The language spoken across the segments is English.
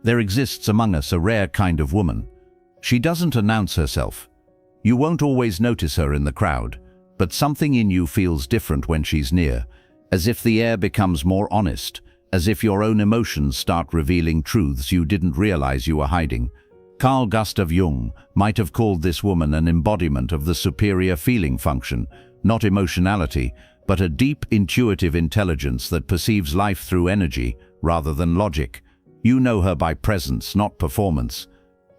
There exists among us a rare kind of woman. She doesn't announce herself. You won't always notice her in the crowd, but something in you feels different when she's near, as if the air becomes more honest, as if your own emotions start revealing truths you didn't realize you were hiding. Carl Gustav Jung might have called this woman an embodiment of the superior feeling function, not emotionality, but a deep intuitive intelligence that perceives life through energy rather than logic. You know her by presence, not performance.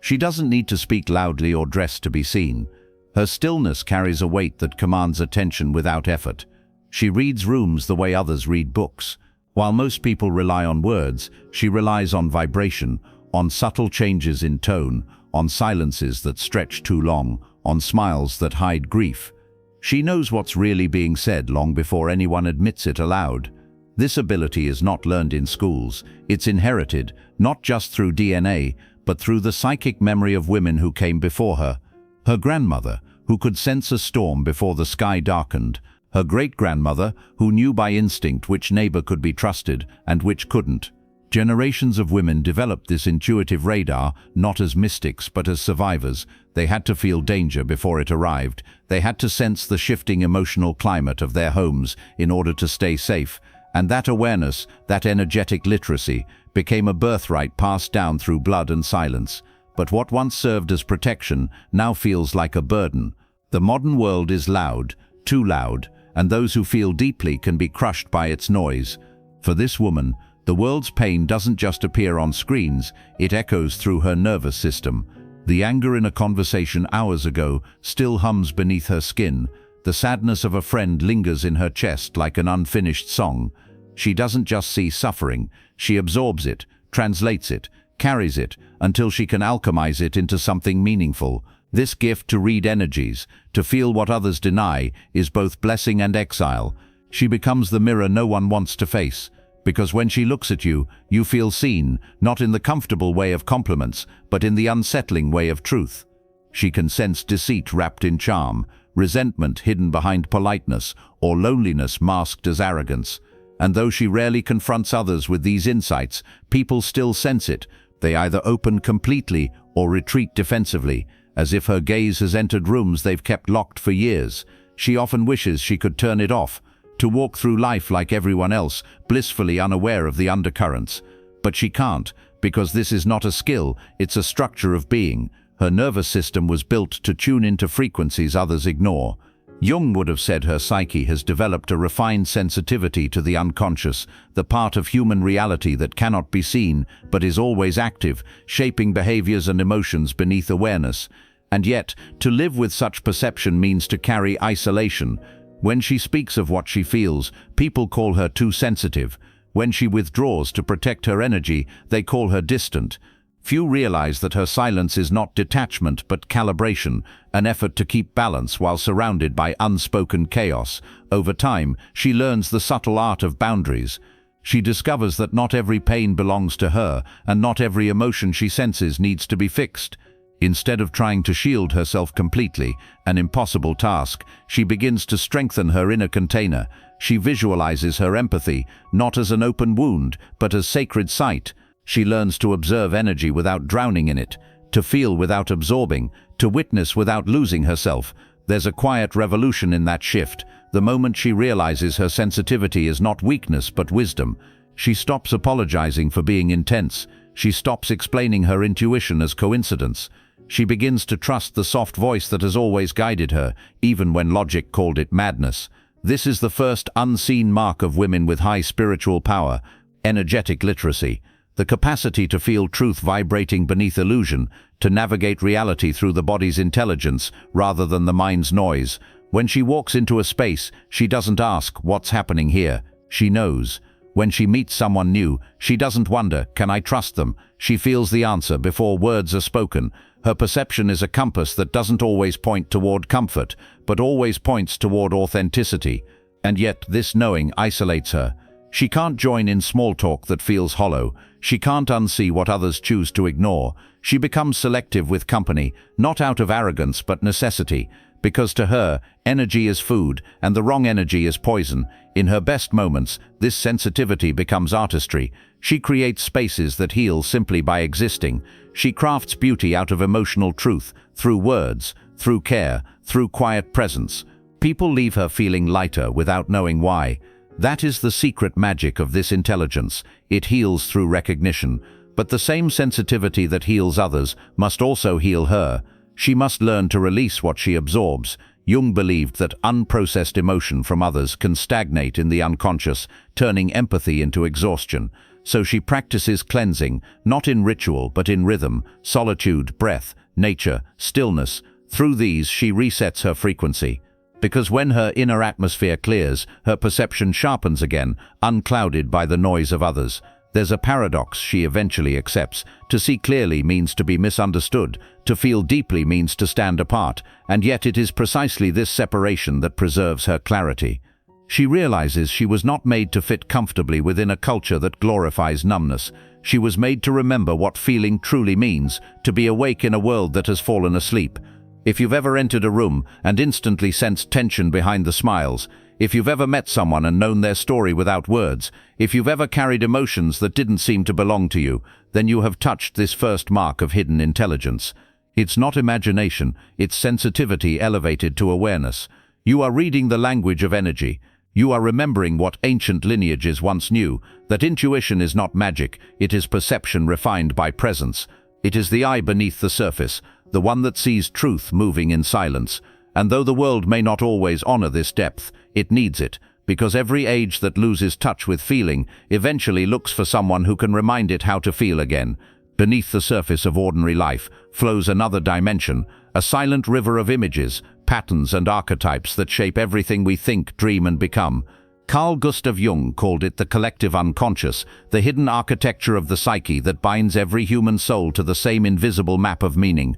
She doesn't need to speak loudly or dress to be seen. Her stillness carries a weight that commands attention without effort. She reads rooms the way others read books. While most people rely on words, she relies on vibration, on subtle changes in tone, on silences that stretch too long, on smiles that hide grief. She knows what's really being said long before anyone admits it aloud. This ability is not learned in schools. It's inherited, not just through DNA, but through the psychic memory of women who came before her. Her grandmother, who could sense a storm before the sky darkened. Her great-grandmother, who knew by instinct which neighbor could be trusted and which couldn't. Generations of women developed this intuitive radar, not as mystics but as survivors. They had to feel danger before it arrived. They had to sense the shifting emotional climate of their homes in order to stay safe. And that awareness, that energetic literacy, became a birthright passed down through blood and silence. But what once served as protection now feels like a burden. The modern world is loud, too loud, and those who feel deeply can be crushed by its noise. For this woman, the world's pain doesn't just appear on screens, it echoes through her nervous system. The anger in a conversation hours ago still hums beneath her skin. The sadness of a friend lingers in her chest like an unfinished song. She doesn't just see suffering, she absorbs it, translates it, carries it, until she can alchemize it into something meaningful. This gift to read energies, to feel what others deny, is both blessing and exile. She becomes the mirror no one wants to face, because when she looks at you, you feel seen, not in the comfortable way of compliments, but in the unsettling way of truth. She can sense deceit wrapped in charm, resentment hidden behind politeness, or loneliness masked as arrogance. And though she rarely confronts others with these insights, people still sense it. They either open completely or retreat defensively, as if her gaze has entered rooms they've kept locked for years. She often wishes she could turn it off, to walk through life like everyone else, blissfully unaware of the undercurrents. But she can't, because this is not a skill, it's a structure of being. Her nervous system was built to tune into frequencies others ignore. Jung would have said her psyche has developed a refined sensitivity to the unconscious, the part of human reality that cannot be seen, but is always active, shaping behaviors and emotions beneath awareness. And yet, to live with such perception means to carry isolation. When she speaks of what she feels, people call her too sensitive. When she withdraws to protect her energy, they call her distant. Few realize that her silence is not detachment but calibration, an effort to keep balance while surrounded by unspoken chaos. Over time, she learns the subtle art of boundaries. She discovers that not every pain belongs to her, and not every emotion she senses needs to be fixed. Instead of trying to shield herself completely, an impossible task, she begins to strengthen her inner container. She visualizes her empathy, not as an open wound, but as sacred sight. She learns to observe energy without drowning in it, to feel without absorbing, to witness without losing herself. There's a quiet revolution in that shift, the moment she realizes her sensitivity is not weakness but wisdom. She stops apologizing for being intense. She stops explaining her intuition as coincidence. She begins to trust the soft voice that has always guided her, even when logic called it madness. This is the first unseen mark of women with high spiritual power, energetic literacy. The capacity to feel truth vibrating beneath illusion, to navigate reality through the body's intelligence rather than the mind's noise. When she walks into a space, she doesn't ask, "What's happening here?" She knows. When she meets someone new, she doesn't wonder, "Can I trust them?" She feels the answer before words are spoken. Her perception is a compass that doesn't always point toward comfort, but always points toward authenticity. And yet this knowing isolates her. She can't join in small talk that feels hollow. She can't unsee what others choose to ignore. She becomes selective with company, not out of arrogance but necessity, because to her, energy is food and the wrong energy is poison. In her best moments, this sensitivity becomes artistry. She creates spaces that heal simply by existing. She crafts beauty out of emotional truth, through words, through care, through quiet presence. People leave her feeling lighter without knowing why. That is the secret magic of this intelligence. It heals through recognition. But the same sensitivity that heals others must also heal her. She must learn to release what she absorbs. Jung believed that unprocessed emotion from others can stagnate in the unconscious, turning empathy into exhaustion. So she practices cleansing, not in ritual but in rhythm, solitude, breath, nature, stillness. Through these she resets her frequency. Because when her inner atmosphere clears, her perception sharpens again, unclouded by the noise of others. There's a paradox she eventually accepts. To see clearly means to be misunderstood. To feel deeply means to stand apart. And yet it is precisely this separation that preserves her clarity. She realizes she was not made to fit comfortably within a culture that glorifies numbness. She was made to remember what feeling truly means, to be awake in a world that has fallen asleep. If you've ever entered a room and instantly sensed tension behind the smiles, if you've ever met someone and known their story without words, if you've ever carried emotions that didn't seem to belong to you, then you have touched this first mark of hidden intelligence. It's not imagination, it's sensitivity elevated to awareness. You are reading the language of energy. You are remembering what ancient lineages once knew, that intuition is not magic, it is perception refined by presence. It is the eye beneath the surface, the one that sees truth moving in silence. And though the world may not always honor this depth, it needs it, because every age that loses touch with feeling eventually looks for someone who can remind it how to feel again. Beneath the surface of ordinary life flows another dimension, a silent river of images, patterns and archetypes that shape everything we think, dream and become. Carl Gustav Jung called it the collective unconscious, the hidden architecture of the psyche that binds every human soul to the same invisible map of meaning.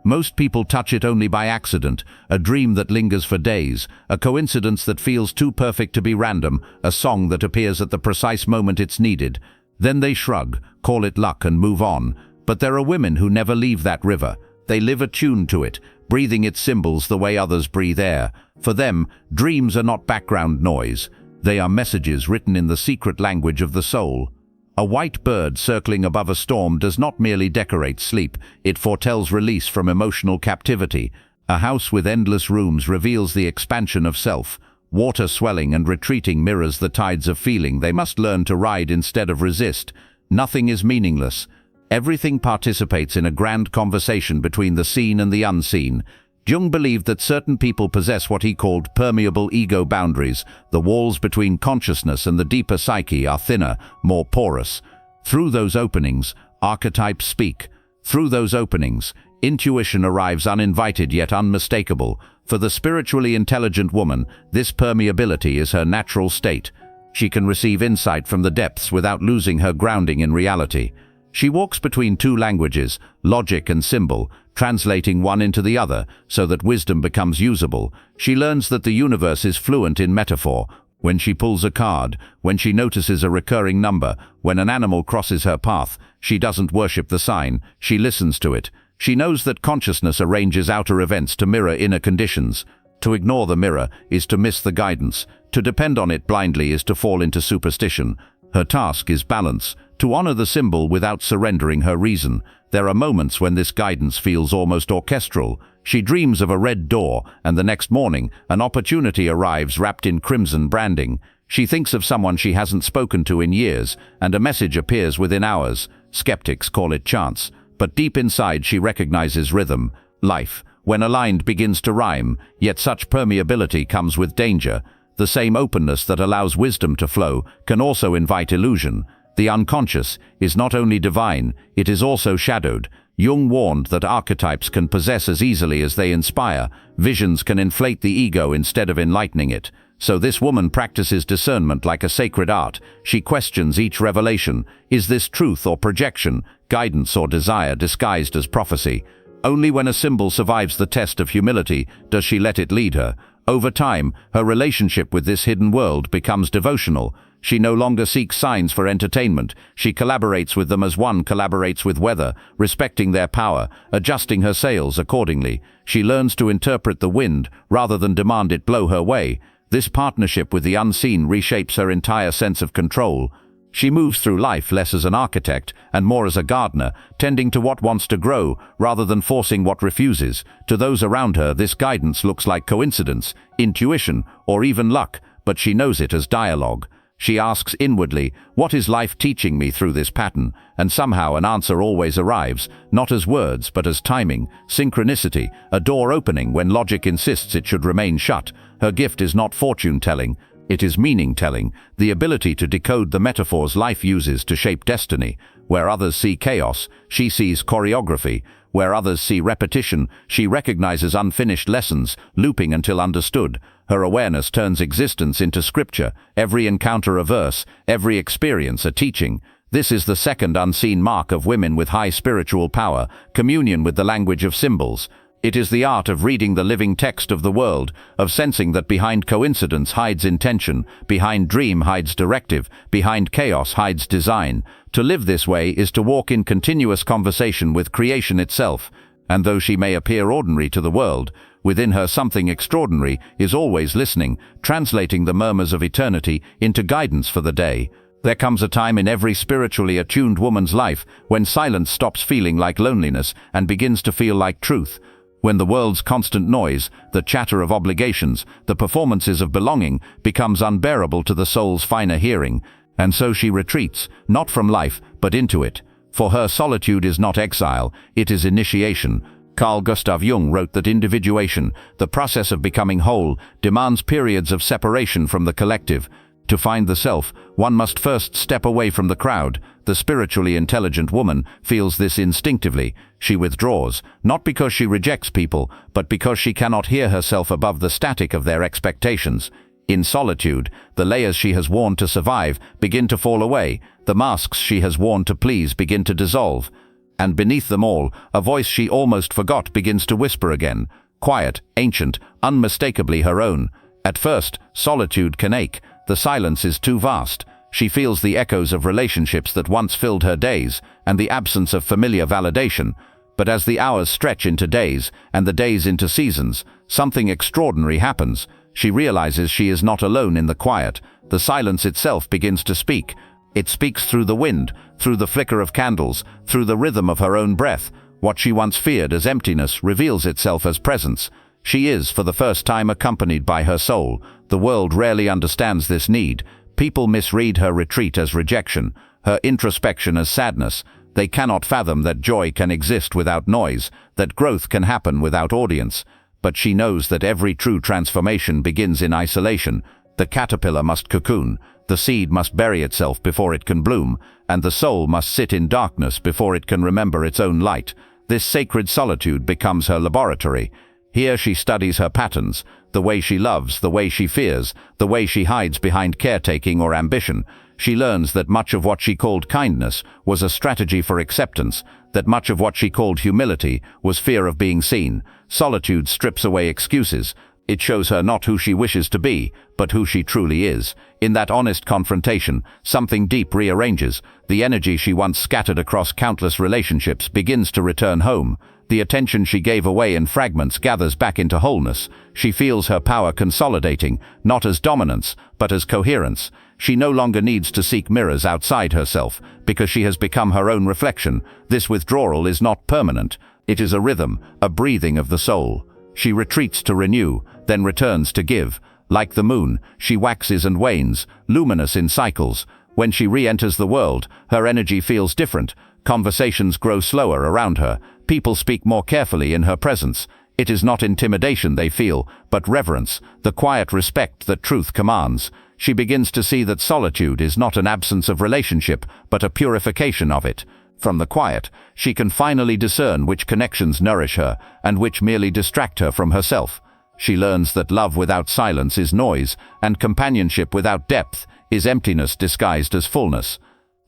Most people touch it only by accident, a dream that lingers for days, a coincidence that feels too perfect to be random, a song that appears at the precise moment it's needed. Then they shrug, call it luck and move on. But there are women who never leave that river. They live attuned to it, breathing its symbols the way others breathe air. For them, dreams are not background noise. They are messages written in the secret language of the soul. A white bird circling above a storm does not merely decorate sleep, it foretells release from emotional captivity. A house with endless rooms reveals the expansion of self. Water swelling and retreating mirrors the tides of feeling they must learn to ride instead of resist. Nothing is meaningless. Everything participates in a grand conversation between the seen and the unseen. Jung believed that certain people possess what he called permeable ego boundaries. The walls between consciousness and the deeper psyche are thinner, more porous. Through those openings, archetypes speak. Through those openings, intuition arrives uninvited yet unmistakable. For the spiritually intelligent woman, this permeability is her natural state. She can receive insight from the depths without losing her grounding in reality. She walks between two languages, logic and symbol, translating one into the other so that wisdom becomes usable. She learns that the universe is fluent in metaphor. When she pulls a card, when she notices a recurring number, when an animal crosses her path, she doesn't worship the sign, she listens to it. She knows that consciousness arranges outer events to mirror inner conditions. To ignore the mirror is to miss the guidance. To depend on it blindly is to fall into superstition. Her task is balance, to honor the symbol without surrendering her reason. There are moments when this guidance feels almost orchestral. She dreams of a red door, and the next morning, an opportunity arrives wrapped in crimson branding. She thinks of someone she hasn't spoken to in years, and a message appears within hours. Skeptics call it chance, but deep inside she recognizes rhythm. Life, when aligned, begins to rhyme, yet such permeability comes with danger. The same openness that allows wisdom to flow can also invite illusion. The unconscious is not only divine, it is also shadowed. Jung warned that archetypes can possess as easily as they inspire. Visions can inflate the ego instead of enlightening it. So this woman practices discernment like a sacred art. She questions each revelation. Is this truth or projection, guidance or desire disguised as prophecy? Only when a symbol survives the test of humility does she let it lead her. Over time, her relationship with this hidden world becomes devotional. She no longer seeks signs for entertainment. She collaborates with them as one collaborates with weather, respecting their power, adjusting her sails accordingly. She learns to interpret the wind rather than demand it blow her way. This partnership with the unseen reshapes her entire sense of control. She moves through life less as an architect and more as a gardener, tending to what wants to grow rather than forcing what refuses. To those around her, this guidance looks like coincidence, intuition, or even luck, but she knows it as dialogue. She asks inwardly, "What is life teaching me through this pattern?" And somehow an answer always arrives, not as words but as timing, synchronicity, a door opening when logic insists it should remain shut. Her gift is not fortune-telling, it is meaning-telling, the ability to decode the metaphors life uses to shape destiny. Where others see chaos, she sees choreography. Where others see repetition, she recognizes unfinished lessons, looping until understood. Her awareness turns existence into scripture, every encounter a verse, every experience a teaching. This is the second unseen mark of women with high spiritual power, communion with the language of symbols. It is the art of reading the living text of the world, of sensing that behind coincidence hides intention, behind dream hides directive, behind chaos hides design. To live this way is to walk in continuous conversation with creation itself, and though she may appear ordinary to the world, within her something extraordinary is always listening, translating the murmurs of eternity into guidance for the day. There comes a time in every spiritually attuned woman's life when silence stops feeling like loneliness and begins to feel like truth. When the world's constant noise, the chatter of obligations, the performances of belonging becomes unbearable to the soul's finer hearing, and so she retreats, not from life, but into it. For her, solitude is not exile, it is initiation. Carl Gustav Jung wrote that individuation, the process of becoming whole, demands periods of separation from the collective. To find the self, one must first step away from the crowd. The spiritually intelligent woman feels this instinctively. She withdraws, not because she rejects people, but because she cannot hear herself above the static of their expectations. In solitude, the layers she has worn to survive begin to fall away. The masks she has worn to please begin to dissolve. And beneath them all, a voice she almost forgot begins to whisper again. Quiet, ancient, unmistakably her own. At first, solitude can ache. The silence is too vast. She feels the echoes of relationships that once filled her days, and the absence of familiar validation. But as the hours stretch into days, and the days into seasons, something extraordinary happens. She realizes she is not alone in the quiet. The silence itself begins to speak. It speaks through the wind, through the flicker of candles, through the rhythm of her own breath. What she once feared as emptiness reveals itself as presence. She is, for the first time, accompanied by her soul. The world rarely understands this need. People misread her retreat as rejection, her introspection as sadness. They cannot fathom that joy can exist without noise, that growth can happen without audience. But she knows that every true transformation begins in isolation. The caterpillar must cocoon, the seed must bury itself before it can bloom, and the soul must sit in darkness before it can remember its own light. This sacred solitude becomes her laboratory. Here she studies her patterns, the way she loves, the way she fears, the way she hides behind caretaking or ambition. She learns that much of what she called kindness was a strategy for acceptance, that much of what she called humility was fear of being seen. Solitude strips away excuses. It shows her not who she wishes to be, but who she truly is. In that honest confrontation, something deep rearranges. The energy she once scattered across countless relationships begins to return home. The attention she gave away in fragments gathers back into wholeness. She feels her power consolidating, not as dominance, but as coherence. She no longer needs to seek mirrors outside herself, because she has become her own reflection. This withdrawal is not permanent. It is a rhythm, a breathing of the soul. She retreats to renew, then returns to give. Like the moon, she waxes and wanes, luminous in cycles. When she re-enters the world, her energy feels different. Conversations grow slower around her. People speak more carefully in her presence. It is not intimidation they feel, but reverence, the quiet respect that truth commands. She begins to see that solitude is not an absence of relationship, but a purification of it. From the quiet, she can finally discern which connections nourish her, and which merely distract her from herself. She learns that love without silence is noise, and companionship without depth is emptiness disguised as fullness.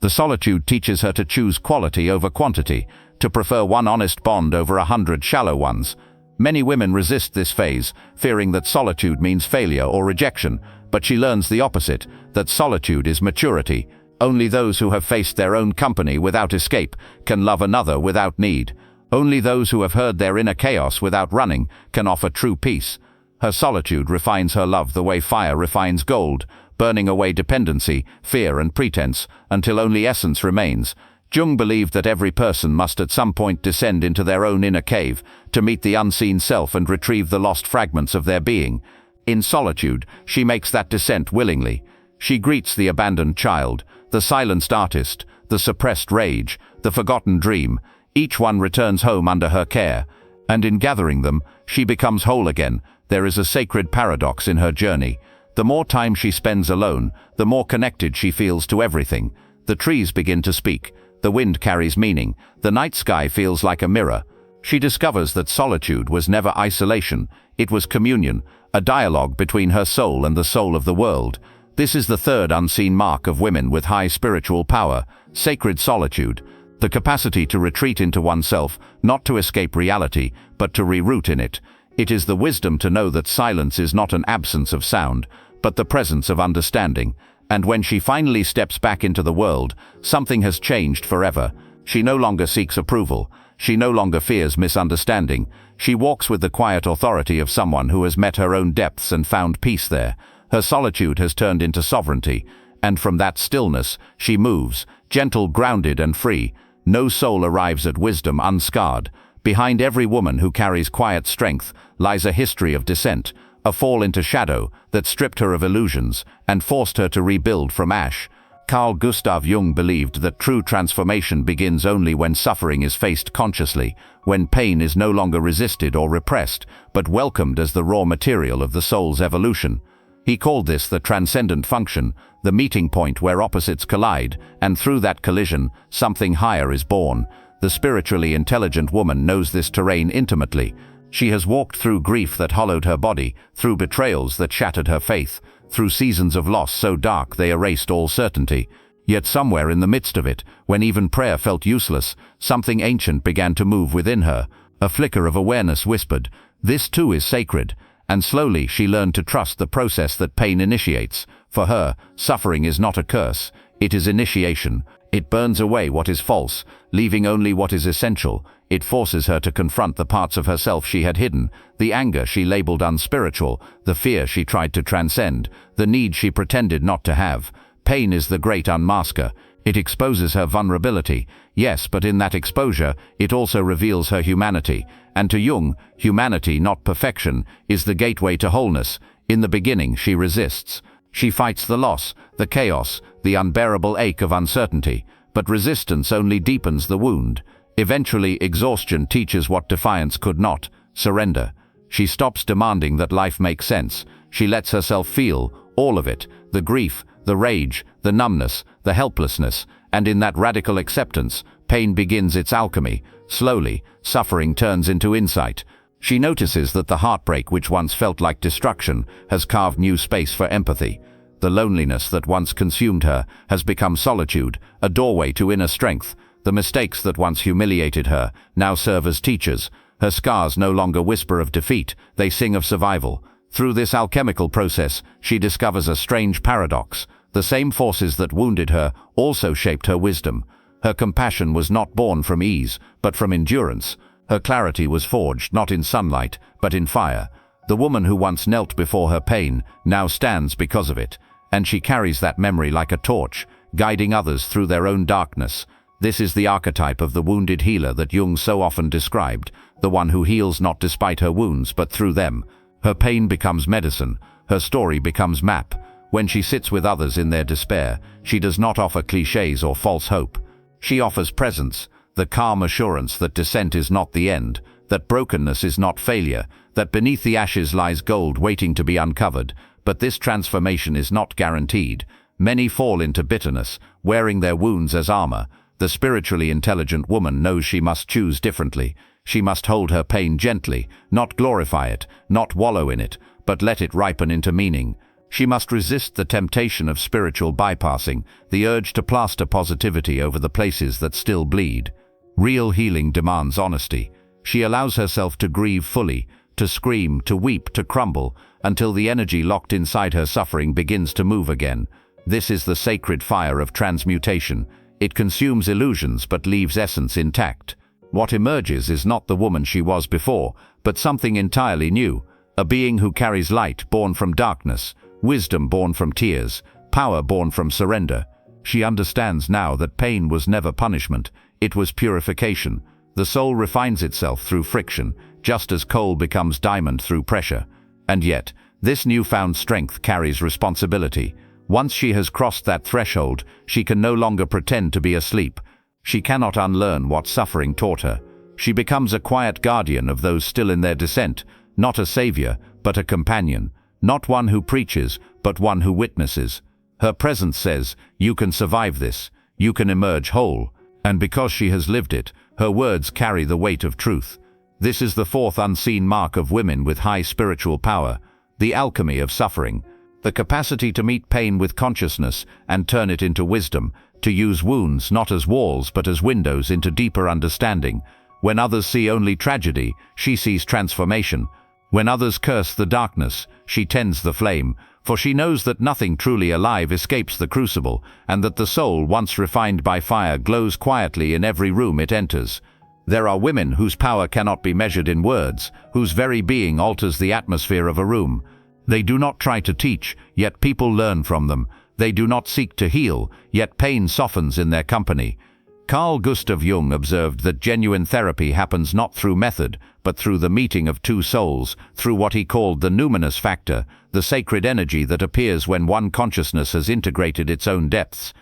The solitude teaches her to choose quality over quantity, to prefer one honest bond over 100 shallow ones. Many women resist this phase, fearing that solitude means failure or rejection, but she learns the opposite, that solitude is maturity. Only those who have faced their own company without escape can love another without need. Only those who have heard their inner chaos without running can offer true peace. Her solitude refines her love the way fire refines gold, burning away dependency, fear and pretense, until only essence remains. Jung believed that every person must at some point descend into their own inner cave to meet the unseen self and retrieve the lost fragments of their being. In solitude, she makes that descent willingly. She greets the abandoned child, the silenced artist, the suppressed rage, the forgotten dream. Each one returns home under her care, and in gathering them, she becomes whole again. There is a sacred paradox in her journey. The more time she spends alone, the more connected she feels to everything. The trees begin to speak. The wind carries meaning. The night sky feels like a mirror. She discovers that solitude was never isolation. It was communion, a dialogue between her soul and the soul of the world. This is the third unseen mark of women with high spiritual power, sacred solitude, the capacity to retreat into oneself, not to escape reality, but to reroot in it. It is the wisdom to know that silence is not an absence of sound, but the presence of understanding. And when she finally steps back into the world, something has changed forever. She no longer seeks approval. She no longer fears misunderstanding. She walks with the quiet authority of someone who has met her own depths and found peace there. Her solitude has turned into sovereignty, and from that stillness, she moves, gentle, grounded, and free. No soul arrives at wisdom unscarred. Behind every woman who carries quiet strength lies a history of descent, a fall into shadow that stripped her of illusions and forced her to rebuild from ash. Carl Gustav Jung believed that true transformation begins only when suffering is faced consciously, when pain is no longer resisted or repressed, but welcomed as the raw material of the soul's evolution. He called this the transcendent function, the meeting point where opposites collide, and through that collision, something higher is born. The spiritually intelligent woman knows this terrain intimately. She has walked through grief that hollowed her body, through betrayals that shattered her faith, through seasons of loss so dark they erased all certainty. Yet somewhere in the midst of it, when even prayer felt useless, something ancient began to move within her. A flicker of awareness whispered, "This too is sacred." And slowly she learned to trust the process that pain initiates. For her, suffering is not a curse, it is initiation. It burns away what is false, leaving only what is essential. It forces her to confront the parts of herself she had hidden, the anger she labeled unspiritual, the fear she tried to transcend, the need she pretended not to have. Pain is the great unmasker. It exposes her vulnerability, yes, but in that exposure, it also reveals her humanity. And to Jung, humanity, not perfection, is the gateway to wholeness. In the beginning, she resists. She fights the loss, the chaos, the unbearable ache of uncertainty. But resistance only deepens the wound. Eventually, exhaustion teaches what defiance could not: surrender. She stops demanding that life make sense. She lets herself feel, all of it, the grief, the rage, the numbness, the helplessness, and in that radical acceptance, pain begins its alchemy. Slowly, suffering turns into insight. She notices that the heartbreak which once felt like destruction has carved new space for empathy. The loneliness that once consumed her has become solitude, a doorway to inner strength. The mistakes that once humiliated her now serve as teachers. Her scars no longer whisper of defeat, they sing of survival. Through this alchemical process, she discovers a strange paradox. The same forces that wounded her also shaped her wisdom. Her compassion was not born from ease, but from endurance. Her clarity was forged not in sunlight, but in fire. The woman who once knelt before her pain now stands because of it, and she carries that memory like a torch, guiding others through their own darkness. This is the archetype of the wounded healer that Jung so often described, the one who heals not despite her wounds but through them. Her pain becomes medicine, her story becomes map. When she sits with others in their despair, she does not offer clichés or false hope. She offers presence, the calm assurance that descent is not the end, that brokenness is not failure, that beneath the ashes lies gold waiting to be uncovered. But this transformation is not guaranteed. Many fall into bitterness, wearing their wounds as armor. The spiritually intelligent woman knows she must choose differently. She must hold her pain gently, not glorify it, not wallow in it, but let it ripen into meaning. She must resist the temptation of spiritual bypassing, the urge to plaster positivity over the places that still bleed. Real healing demands honesty. She allows herself to grieve fully, to scream, to weep, to crumble, until the energy locked inside her suffering begins to move again. This is the sacred fire of transmutation. It consumes illusions but leaves essence intact. What emerges is not the woman she was before, but something entirely new, a being who carries light born from darkness, wisdom born from tears, power born from surrender. She understands now that pain was never punishment, it was purification. The soul refines itself through friction, just as coal becomes diamond through pressure. And yet, this newfound strength carries responsibility. Once she has crossed that threshold, she can no longer pretend to be asleep. She cannot unlearn what suffering taught her. She becomes a quiet guardian of those still in their descent, not a savior, but a companion, not one who preaches, but one who witnesses. Her presence says, "You can survive this, you can emerge whole," and because she has lived it, her words carry the weight of truth. This is the fourth unseen mark of women with high spiritual power, the alchemy of suffering, the capacity to meet pain with consciousness and turn it into wisdom, to use wounds not as walls but as windows into deeper understanding. When others see only tragedy, she sees transformation. When others curse the darkness, she tends the flame, for she knows that nothing truly alive escapes the crucible, and that the soul, once refined by fire, glows quietly in every room it enters. There are women whose power cannot be measured in words, whose very being alters the atmosphere of a room. They do not try to teach, yet people learn from them. They do not seek to heal, yet pain softens in their company. Carl Gustav Jung observed that genuine therapy happens not through method, but through the meeting of two souls, through what he called the numinous factor, the sacred energy that appears when one consciousness has integrated its own depths.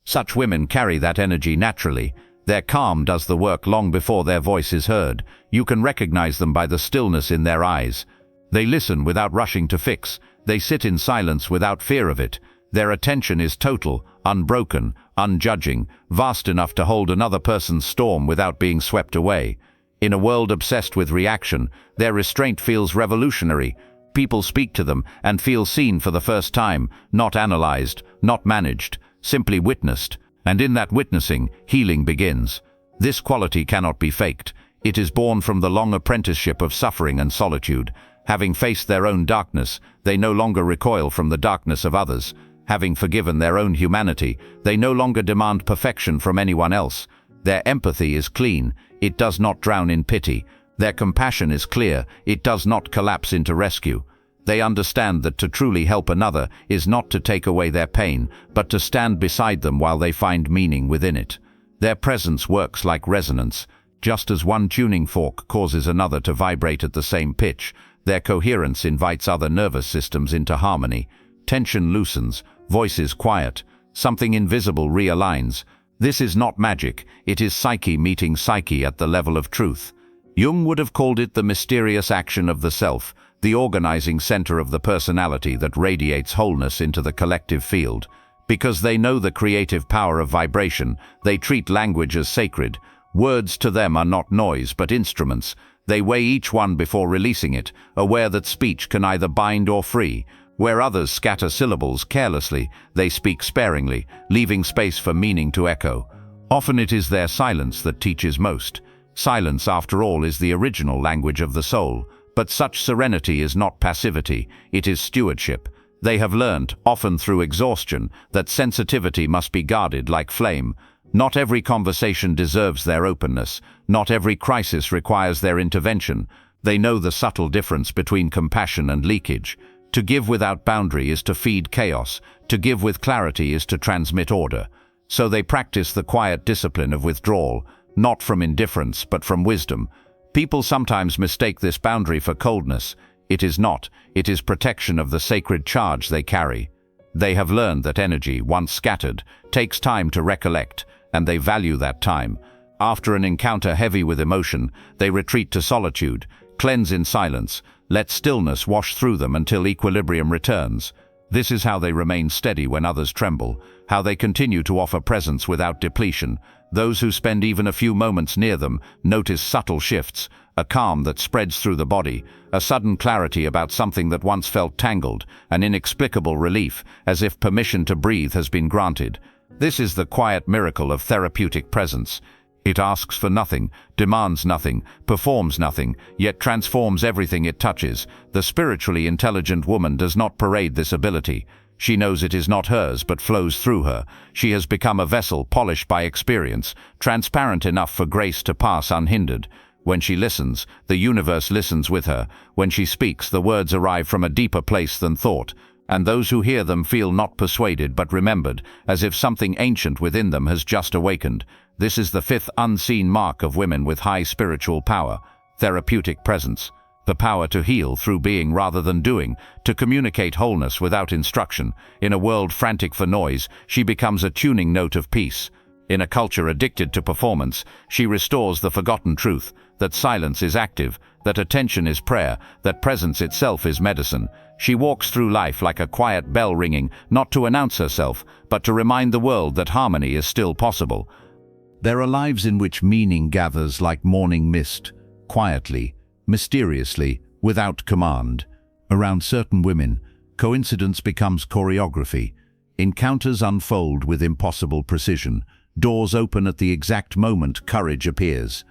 Such women carry that energy naturally. Their calm does the work long before their voice is heard. You can recognize them by the stillness in their eyes. They listen without rushing to fix. They sit in silence without fear of it. Their attention is total, unbroken, unjudging, vast enough to hold another person's storm without being swept away. In a world obsessed with reaction, their restraint feels revolutionary. People speak to them and feel seen for the first time, not analyzed, not managed, simply witnessed. And in that witnessing, healing begins. This quality cannot be faked. It is born from the long apprenticeship of suffering and solitude. Having faced their own darkness, they no longer recoil from the darkness of others. Having forgiven their own humanity, they no longer demand perfection from anyone else. Their empathy is clean, it does not drown in pity. Their compassion is clear, it does not collapse into rescue. They understand that to truly help another is not to take away their pain, but to stand beside them while they find meaning within it. Their presence works like resonance. Just as one tuning fork causes another to vibrate at the same pitch, their coherence invites other nervous systems into harmony. Tension loosens, voices quiet, something invisible realigns. This is not magic, it is psyche meeting psyche at the level of truth. Jung would have called it the mysterious action of the self, the organizing center of the personality that radiates wholeness into the collective field. Because they know the creative power of vibration, they treat language as sacred. Words to them are not noise but instruments. They weigh each one before releasing it, aware that speech can either bind or free. Where others scatter syllables carelessly, they speak sparingly, leaving space for meaning to echo. Often it is their silence that teaches most. Silence, after all, is the original language of the soul. But such serenity is not passivity, it is stewardship. They have learned, often through exhaustion, that sensitivity must be guarded like flame. Not every conversation deserves their openness. Not every crisis requires their intervention. They know the subtle difference between compassion and leakage. To give without boundary is to feed chaos. To give with clarity is to transmit order. So they practice the quiet discipline of withdrawal, not from indifference but from wisdom. People sometimes mistake this boundary for coldness. It is not. It is protection of the sacred charge they carry. They have learned that energy, once scattered, takes time to recollect, and they value that time. After an encounter heavy with emotion, they retreat to solitude, cleanse in silence, let stillness wash through them until equilibrium returns. This is how they remain steady when others tremble, how they continue to offer presence without depletion. Those who spend even a few moments near them notice subtle shifts, a calm that spreads through the body, a sudden clarity about something that once felt tangled, an inexplicable relief, as if permission to breathe has been granted. This is the quiet miracle of therapeutic presence. It asks for nothing, demands nothing, performs nothing, yet transforms everything it touches. The spiritually intelligent woman does not parade this ability. She knows it is not hers but flows through her. She has become a vessel polished by experience, transparent enough for grace to pass unhindered. When she listens, the universe listens with her. When she speaks, the words arrive from a deeper place than thought, and those who hear them feel not persuaded but remembered, as if something ancient within them has just awakened. This is the fifth unseen mark of women with high spiritual power: therapeutic presence. The power to heal through being rather than doing, to communicate wholeness without instruction. In a world frantic for noise, she becomes a tuning note of peace. In a culture addicted to performance, she restores the forgotten truth, that silence is active, that attention is prayer, that presence itself is medicine. She walks through life like a quiet bell ringing, not to announce herself, but to remind the world that harmony is still possible. There are lives in which meaning gathers like morning mist, quietly, mysteriously, without command. Around certain women, coincidence becomes choreography. Encounters unfold with impossible precision. Doors open at the exact moment courage appears.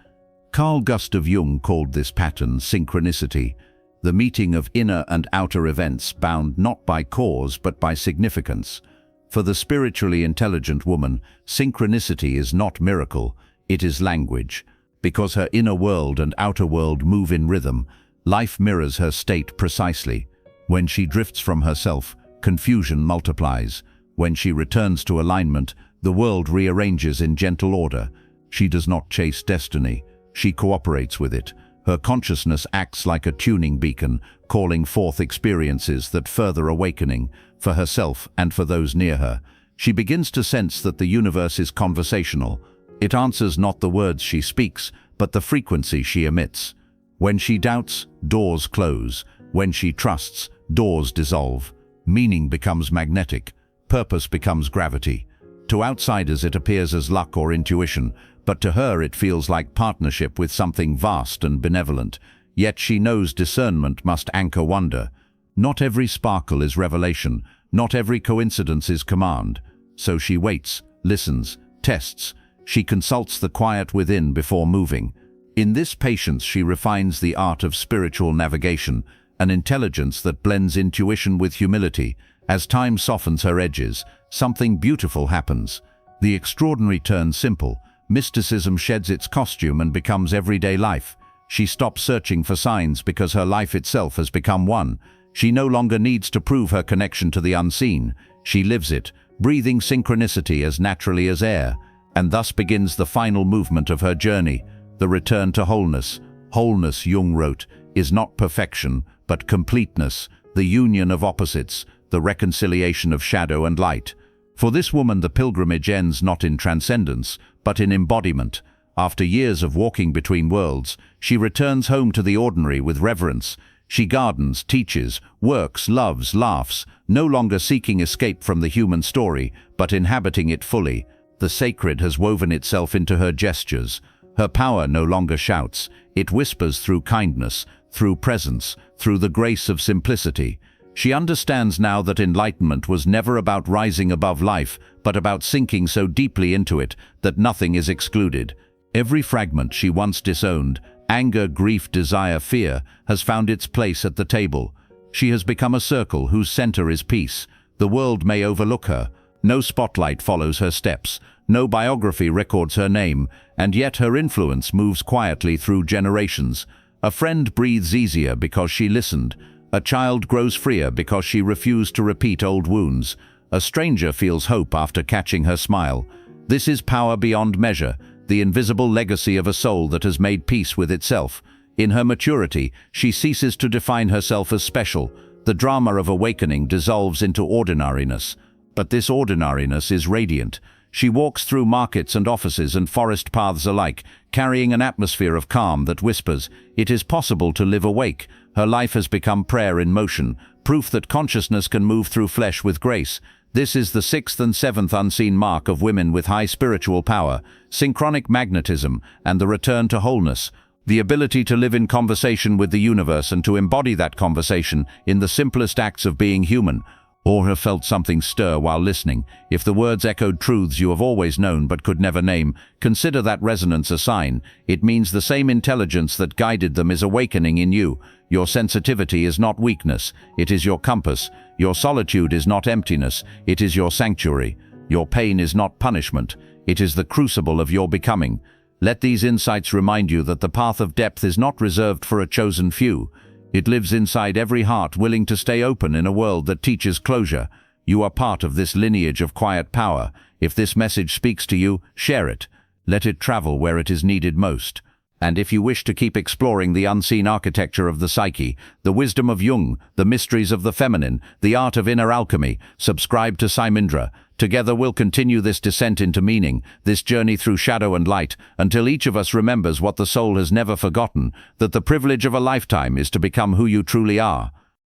Carl Gustav Jung called this pattern synchronicity, the meeting of inner and outer events bound not by cause but by significance. For the spiritually intelligent woman, synchronicity is not miracle, it is language. Because her inner world and outer world move in rhythm, life mirrors her state precisely. When she drifts from herself, confusion multiplies. When she returns to alignment, the world rearranges in gentle order. She does not chase destiny, she cooperates with it. Her consciousness acts like a tuning beacon, calling forth experiences that further awakening, for herself and for those near her. She begins to sense that the universe is conversational. It answers not the words she speaks, but the frequency she emits. When she doubts, doors close. When she trusts, doors dissolve. Meaning becomes magnetic. Purpose becomes gravity. To outsiders it appears as luck or intuition, but to her it feels like partnership with something vast and benevolent. Yet she knows discernment must anchor wonder. Not every sparkle is revelation, not every coincidence is command. So she waits, listens, tests. She consults the quiet within before moving. In this patience she refines the art of spiritual navigation, an intelligence that blends intuition with humility. As time softens her edges, something beautiful happens. The extraordinary turns simple. Mysticism sheds its costume and becomes everyday life. She stops searching for signs because her life itself has become one. She no longer needs to prove her connection to the unseen. She lives it, breathing synchronicity as naturally as air. And thus begins the final movement of her journey, the return to wholeness. Wholeness, Jung wrote, is not perfection, but completeness, the union of opposites, the reconciliation of shadow and light. For this woman the pilgrimage ends not in transcendence, but in embodiment. After years of walking between worlds, she returns home to the ordinary with reverence. She gardens, teaches, works, loves, laughs, no longer seeking escape from the human story, but inhabiting it fully. The sacred has woven itself into her gestures. Her power no longer shouts, it whispers through kindness, through presence, through the grace of simplicity. She understands now that enlightenment was never about rising above life, but about sinking so deeply into it that nothing is excluded. Every fragment she once disowned, anger, grief, desire, fear, has found its place at the table. She has become a circle whose center is peace. The world may overlook her. No spotlight follows her steps. No biography records her name, and yet her influence moves quietly through generations. A friend breathes easier because she listened. A child grows freer because she refused to repeat old wounds. A stranger feels hope after catching her smile. This is power beyond measure, the invisible legacy of a soul that has made peace with itself. In her maturity, she ceases to define herself as special. The drama of awakening dissolves into ordinariness. But this ordinariness is radiant. She walks through markets and offices and forest paths alike, carrying an atmosphere of calm that whispers, "It is possible to live awake." Her life has become prayer in motion, proof that consciousness can move through flesh with grace. This is the sixth and seventh unseen mark of women with high spiritual power, synchronic magnetism, and the return to wholeness. The ability to live in conversation with the universe and to embody that conversation in the simplest acts of being human. or have felt something stir while listening, if the words echoed truths you have always known but could never name, consider that resonance a sign. It means the same intelligence that guided them is awakening in you. Your sensitivity is not weakness, it is your compass. Your solitude is not emptiness, it is your sanctuary. Your pain is not punishment, it is the crucible of your becoming. Let these insights remind you that the path of depth is not reserved for a chosen few. It lives inside every heart willing to stay open in a world that teaches closure. You are part of this lineage of quiet power. If this message speaks to you, share it. Let it travel where it is needed most. And if you wish to keep exploring the unseen architecture of the psyche, the wisdom of Jung, the mysteries of the feminine, the art of inner alchemy, subscribe to Simindra. Together we'll continue this descent into meaning, this journey through shadow and light, until each of us remembers what the soul has never forgotten, that the privilege of a lifetime is to become who you truly are.